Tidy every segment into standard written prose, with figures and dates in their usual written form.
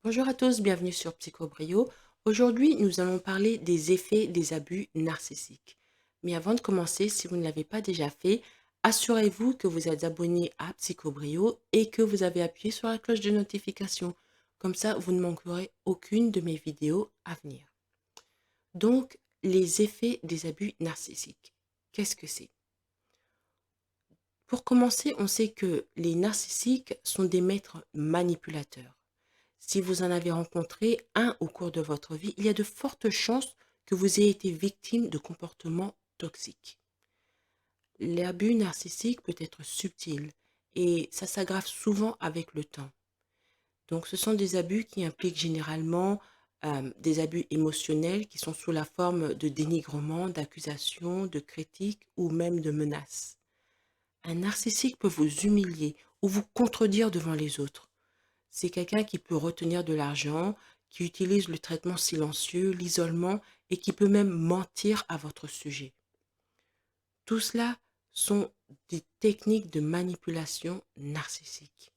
Bonjour à tous, bienvenue sur Psychobrio. Aujourd'hui, nous allons parler des effets des abus narcissiques. Mais avant de commencer, si vous ne l'avez pas déjà fait, assurez-vous que vous êtes abonné à Psychobrio et que vous avez appuyé sur la cloche de notification. Comme ça, vous ne manquerez aucune de mes vidéos à venir. Donc, les effets des abus narcissiques. Qu'est-ce que c'est? Pour commencer, on sait que les narcissiques sont des maîtres manipulateurs. Si vous en avez rencontré un au cours de votre vie, il y a de fortes chances que vous ayez été victime de comportements toxiques. L'abus narcissique peut être subtil et ça s'aggrave souvent avec le temps. Donc ce sont des abus qui impliquent généralement des abus émotionnels qui sont sous la forme de dénigrement, d'accusations, de critiques ou même de menaces. Un narcissique peut vous humilier ou vous contredire devant les autres. C'est quelqu'un qui peut retenir de l'argent, qui utilise le traitement silencieux, l'isolement et qui peut même mentir à votre sujet. Tout cela sont des techniques de manipulation narcissique.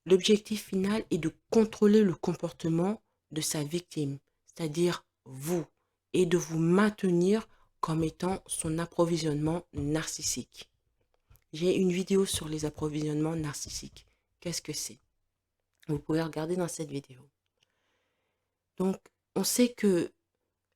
L'objectif final est de contrôler le comportement de sa victime, c'est-à-dire vous, et de vous maintenir comme étant son approvisionnement narcissique. J'ai une vidéo sur les approvisionnements narcissiques. Qu'est-ce que c'est? Vous pouvez regarder dans cette vidéo. Donc, on sait que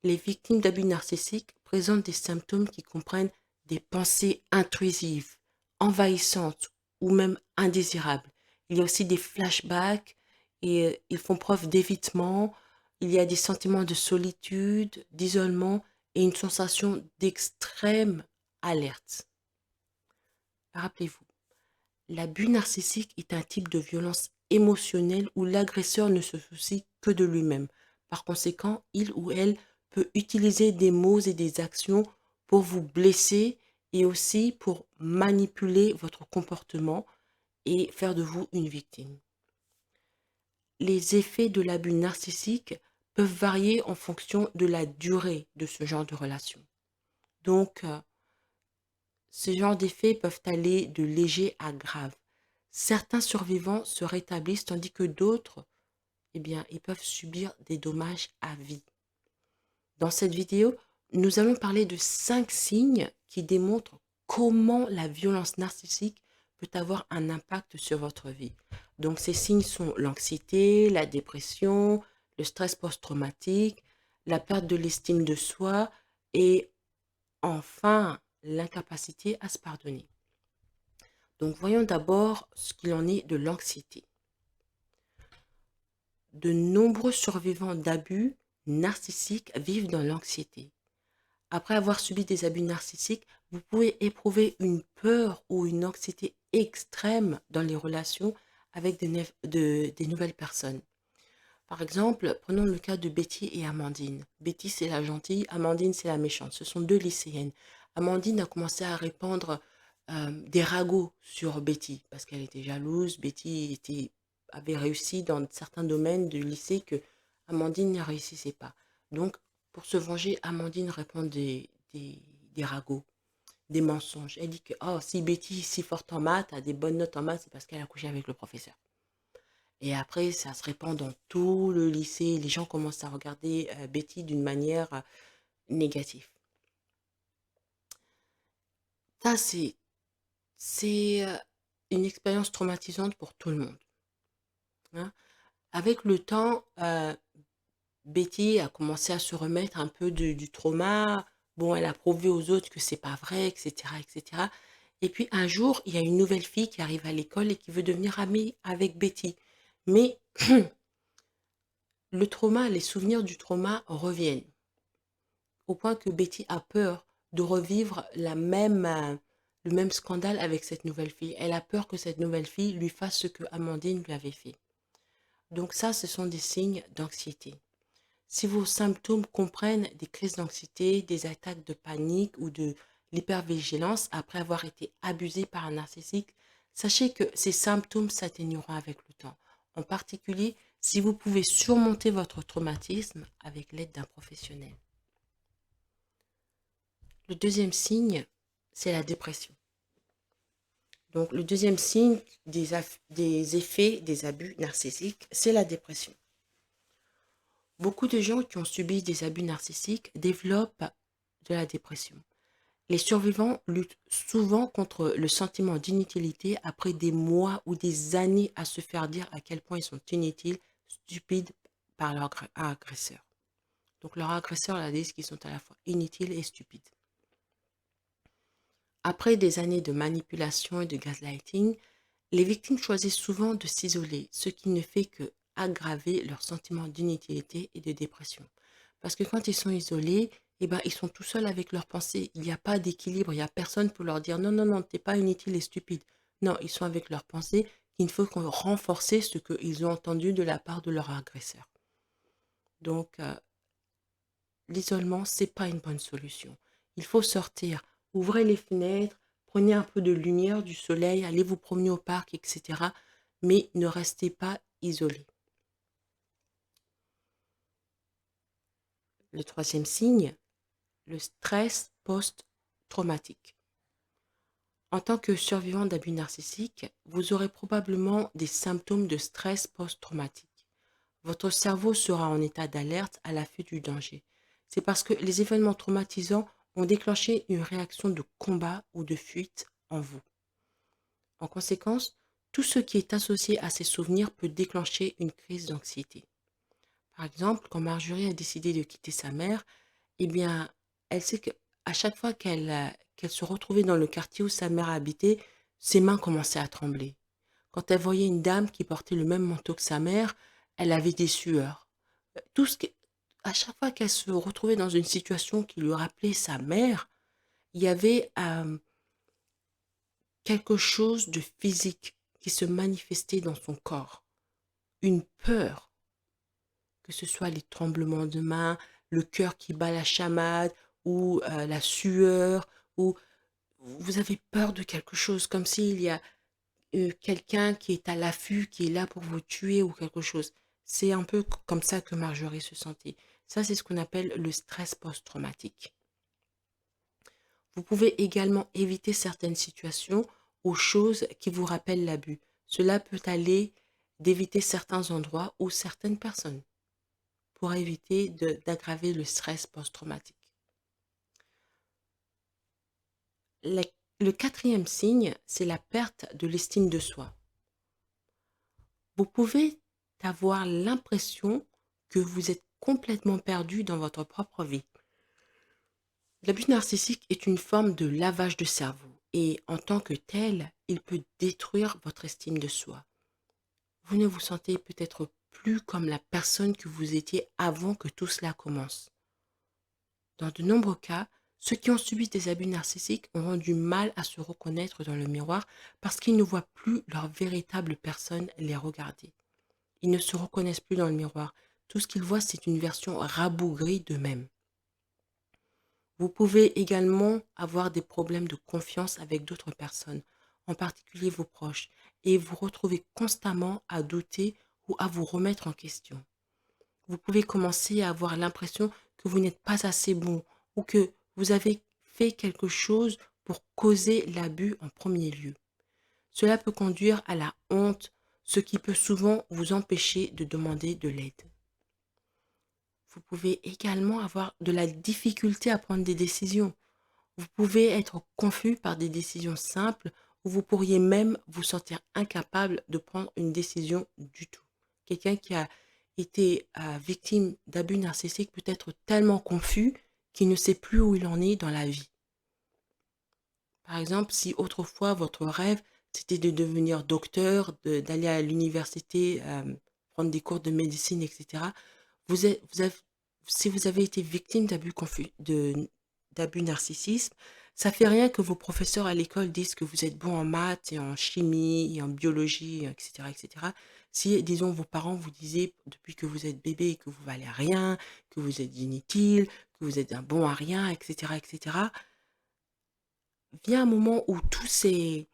les victimes d'abus narcissiques présentent des symptômes qui comprennent des pensées intrusives, envahissantes ou même indésirables. Il y a aussi des flashbacks et ils font preuve d'évitement. Il y a des sentiments de solitude, d'isolement et une sensation d'extrême alerte. Rappelez-vous, l'abus narcissique est un type de violence émotionnelle où l'agresseur ne se soucie que de lui-même. Par conséquent, il ou elle peut utiliser des mots et des actions pour vous blesser et aussi pour manipuler votre comportement et faire de vous une victime. Les effets de l'abus narcissique peuvent varier en fonction de la durée de ce genre de relation. Donc, ces genres d'effets peuvent aller de léger à grave. Certains survivants se rétablissent tandis que d'autres, eh bien, ils peuvent subir des dommages à vie. Dans cette vidéo, nous allons parler de 5 signes qui démontrent comment la violence narcissique peut avoir un impact sur votre vie. Donc ces signes sont l'anxiété, la dépression, le stress post-traumatique, la perte de l'estime de soi et enfin l'incapacité à se pardonner. Donc voyons d'abord ce qu'il en est de l'anxiété. De nombreux survivants d'abus narcissiques vivent dans l'anxiété. Après avoir subi des abus narcissiques, vous pouvez éprouver une peur ou une anxiété extrême dans les relations avec des nouvelles personnes. Par exemple, prenons le cas de Betty et Amandine. Betty, c'est la gentille, Amandine, c'est la méchante. Ce sont deux lycéennes. Amandine a commencé à répandre des ragots sur Betty parce qu'elle était jalouse. Avait réussi dans certains domaines du lycée que Amandine ne réussissait pas. Donc, pour se venger, Amandine répond des ragots, des mensonges. Elle dit que oh, si Betty est si forte en maths, a des bonnes notes en maths, c'est parce qu'elle a couché avec le professeur. Et après, ça se répand dans tout le lycée. Les gens commencent à regarder Betty d'une manière négative. Ça, c'est une expérience traumatisante pour tout le monde, hein. Avec le temps, Betty a commencé à se remettre un peu du trauma. Bon, elle a prouvé aux autres que c'est pas vrai, etc., etc. Et puis un jour, il y a une nouvelle fille qui arrive à l'école et qui veut devenir amie avec Betty. Mais le trauma, les souvenirs du trauma reviennent. Au point que Betty a peur de revivre le même scandale avec cette nouvelle fille. Elle a peur que cette nouvelle fille lui fasse ce que Amandine lui avait fait. Donc ça, ce sont des signes d'anxiété. Si vos symptômes comprennent des crises d'anxiété, des attaques de panique ou de l'hypervigilance après avoir été abusé par un narcissique, sachez que ces symptômes s'atténueront avec le temps. En particulier, si vous pouvez surmonter votre traumatisme avec l'aide d'un professionnel. Le deuxième signe, c'est la dépression. Donc, le deuxième signe des effets des abus narcissiques, c'est la dépression. Beaucoup de gens qui ont subi des abus narcissiques développent de la dépression. Les survivants luttent souvent contre le sentiment d'inutilité après des mois ou des années à se faire dire à quel point ils sont inutiles, stupides par leur agresseur. Donc leurs agresseurs leur disent qu'ils sont à la fois inutiles et stupides. Après des années de manipulation et de gaslighting, les victimes choisissent souvent de s'isoler, ce qui ne fait que aggraver leur sentiment d'inutilité et de dépression. Parce que quand ils sont isolés, eh ben, ils sont tout seuls avec leurs pensées. Il n'y a pas d'équilibre, il n'y a personne pour leur dire non, non, non, t'es pas inutile et stupide. Non, ils sont avec leurs pensées qu'il faut qu'on renforcer ce qu'ils ont entendu de la part de leur agresseur. Donc, l'isolement, c'est pas une bonne solution. Il faut sortir, ouvrez les fenêtres, prenez un peu de lumière, du soleil, allez vous promener au parc, etc. Mais ne restez pas isolé. Le troisième signe, le stress post-traumatique. En tant que survivant d'abus narcissiques, vous aurez probablement des symptômes de stress post-traumatique. Votre cerveau sera en état d'alerte à l'affût du danger. C'est parce que les événements traumatisants ont déclenché une réaction de combat ou de fuite en vous. En conséquence, tout ce qui est associé à ces souvenirs peut déclencher une crise d'anxiété. Par exemple, quand Marjorie a décidé de quitter sa mère, eh bien, elle sait qu'à chaque fois qu'elle se retrouvait dans le quartier où sa mère habitait, ses mains commençaient à trembler. Quand elle voyait une dame qui portait le même manteau que sa mère, elle avait des sueurs. Tout ce qui- À chaque fois qu'elle se retrouvait dans une situation qui lui rappelait sa mère, il y avait quelque chose de physique qui se manifestait dans son corps. Une peur, que ce soit les tremblements de main, le cœur qui bat la chamade, ou la sueur, ou vous avez peur de quelque chose, comme s'il y a quelqu'un qui est à l'affût, qui est là pour vous tuer ou quelque chose. C'est un peu comme ça que Marjorie se sentait. Ça, c'est ce qu'on appelle le stress post-traumatique. Vous pouvez également éviter certaines situations ou choses qui vous rappellent l'abus. Cela peut aller d'éviter certains endroits ou certaines personnes pour éviter d'aggraver le stress post-traumatique. La- le quatrième signe, c'est la perte de l'estime de soi. Vous pouvez avoir l'impression que vous êtes complètement perdu dans votre propre vie. L'abus narcissique est une forme de lavage de cerveau et en tant que tel, il peut détruire votre estime de soi. Vous ne vous sentez peut-être plus comme la personne que vous étiez avant que tout cela commence. Dans de nombreux cas, ceux qui ont subi des abus narcissiques auront du mal à se reconnaître dans le miroir parce qu'ils ne voient plus leur véritable personne les regarder. Ils ne se reconnaissent plus dans le miroir. Tout ce qu'ils voient, c'est une version rabougrie d'eux-mêmes. Vous pouvez également avoir des problèmes de confiance avec d'autres personnes, en particulier vos proches, et vous retrouver constamment à douter ou à vous remettre en question. Vous pouvez commencer à avoir l'impression que vous n'êtes pas assez bon ou que vous avez fait quelque chose pour causer l'abus en premier lieu. Cela peut conduire à la honte, ce qui peut souvent vous empêcher de demander de l'aide. Vous pouvez également avoir de la difficulté à prendre des décisions. Vous pouvez être confus par des décisions simples ou vous pourriez même vous sentir incapable de prendre une décision du tout. Quelqu'un qui a été victime d'abus narcissiques peut être tellement confus qu'il ne sait plus où il en est dans la vie. Par exemple, si autrefois votre rêve, c'était de devenir docteur, d'aller à l'université, prendre des cours de médecine, etc., vous avez, si vous avez été victime d'abus narcissisme, ça fait rien que vos professeurs à l'école disent que vous êtes bon en maths et en chimie et en biologie, etc., etc. Si, disons, vos parents vous disaient depuis que vous êtes bébé que vous valez rien, que vous êtes inutile, que vous êtes un bon à rien, etc., etc., vient un moment où tous ces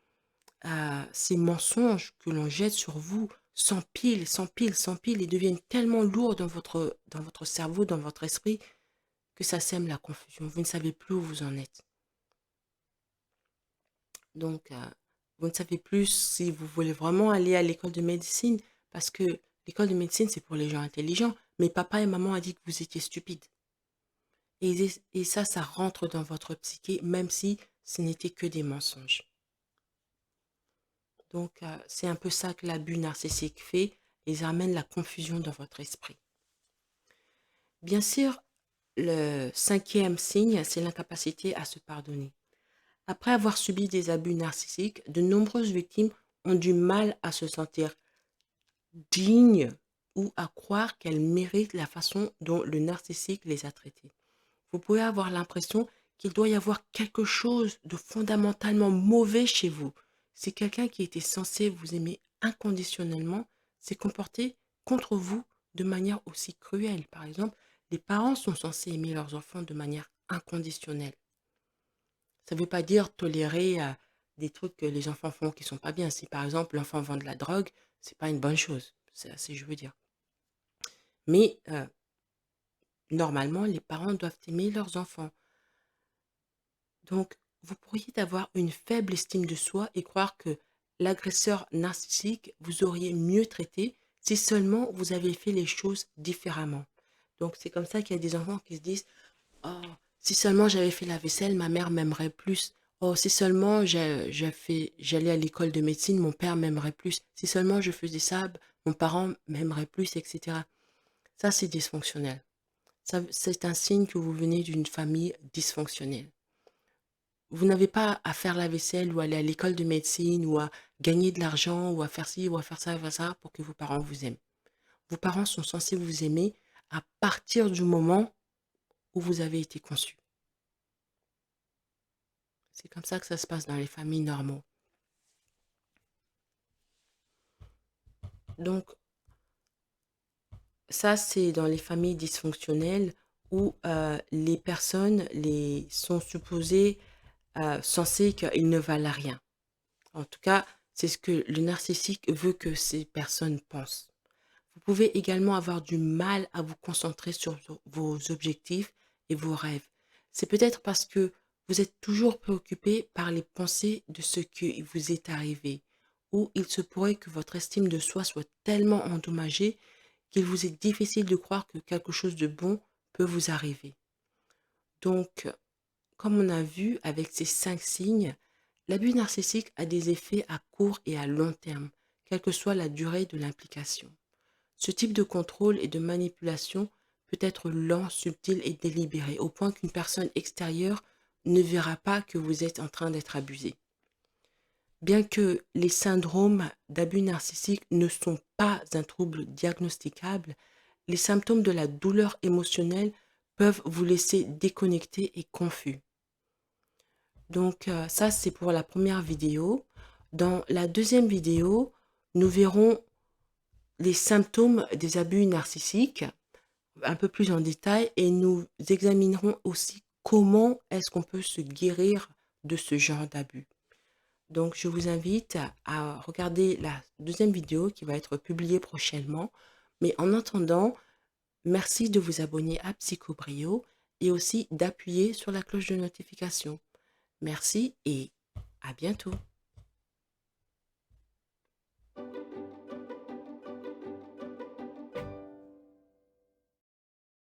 mensonges que l'on jette sur vous s'empilent, s'empilent, s'empilent et deviennent tellement lourds dans votre cerveau, dans votre esprit, que ça sème la confusion. Vous ne savez plus où vous en êtes. Donc, vous ne savez plus si vous voulez vraiment aller à l'école de médecine, parce que l'école de médecine, c'est pour les gens intelligents, mais papa et maman a dit que vous étiez stupide. Et ça rentre dans votre psyché, même si ce n'était que des mensonges. Donc, c'est un peu ça que l'abus narcissique fait. Ils amènent la confusion dans votre esprit. Bien sûr, le cinquième signe, c'est l'incapacité à se pardonner. Après avoir subi des abus narcissiques, de nombreuses victimes ont du mal à se sentir dignes ou à croire qu'elles méritent la façon dont le narcissique les a traitées. Vous pouvez avoir l'impression qu'il doit y avoir quelque chose de fondamentalement mauvais chez vous. Si quelqu'un qui était censé vous aimer inconditionnellement s'est comporté contre vous de manière aussi cruelle. Par exemple, les parents sont censés aimer leurs enfants de manière inconditionnelle. Ça ne veut pas dire tolérer des trucs que les enfants font qui sont pas bien. Si par exemple l'enfant vend de la drogue, c'est pas une bonne chose. C'est assez, je veux dire. Mais normalement, les parents doivent aimer leurs enfants. Donc, vous pourriez avoir une faible estime de soi et croire que l'agresseur narcissique vous auriez mieux traité si seulement vous avez fait les choses différemment. Donc, c'est comme ça qu'il y a des enfants qui se disent: «Oh, si seulement j'avais fait la vaisselle, ma mère m'aimerait plus. Oh, si seulement j'allais à l'école de médecine, mon père m'aimerait plus. Si seulement je faisais ça, mon parent m'aimerait plus, etc.» Ça, c'est dysfonctionnel. Ça, c'est un signe que vous venez d'une famille dysfonctionnelle. Vous n'avez pas à faire la vaisselle ou aller à l'école de médecine ou à gagner de l'argent ou à faire ci ou à faire ça pour que vos parents vous aiment. Vos parents sont censés vous aimer à partir du moment où vous avez été conçu. C'est comme ça que ça se passe dans les familles normaux. Donc, ça, c'est dans les familles dysfonctionnelles où les personnes sont supposées, censées qu'ils ne valent rien. En tout cas, c'est ce que le narcissique veut que ces personnes pensent. Vous pouvez également avoir du mal à vous concentrer sur vos objectifs et vos rêves. C'est peut-être parce que vous êtes toujours préoccupé par les pensées de ce qui vous est arrivé, ou il se pourrait que votre estime de soi soit tellement endommagée qu'il vous est difficile de croire que quelque chose de bon peut vous arriver. Donc, comme on a vu avec ces 5 signes, l'abus narcissique a des effets à court et à long terme, quelle que soit la durée de l'implication. Ce type de contrôle et de manipulation peut être lent, subtil et délibéré, au point qu'une personne extérieure ne verra pas que vous êtes en train d'être abusé. Bien que les syndromes d'abus narcissique ne sont pas un trouble diagnosticable, les symptômes de la douleur émotionnelle peuvent vous laisser déconnecté et confus. Donc ça, c'est pour la première vidéo. Dans la deuxième vidéo, nous verrons les symptômes des abus narcissiques un peu plus en détail et nous examinerons aussi comment est-ce qu'on peut se guérir de ce genre d'abus. Donc, je vous invite à regarder la deuxième vidéo qui va être publiée prochainement. Mais en attendant, merci de vous abonner à Psychobrio et aussi d'appuyer sur la cloche de notification. Merci et à bientôt.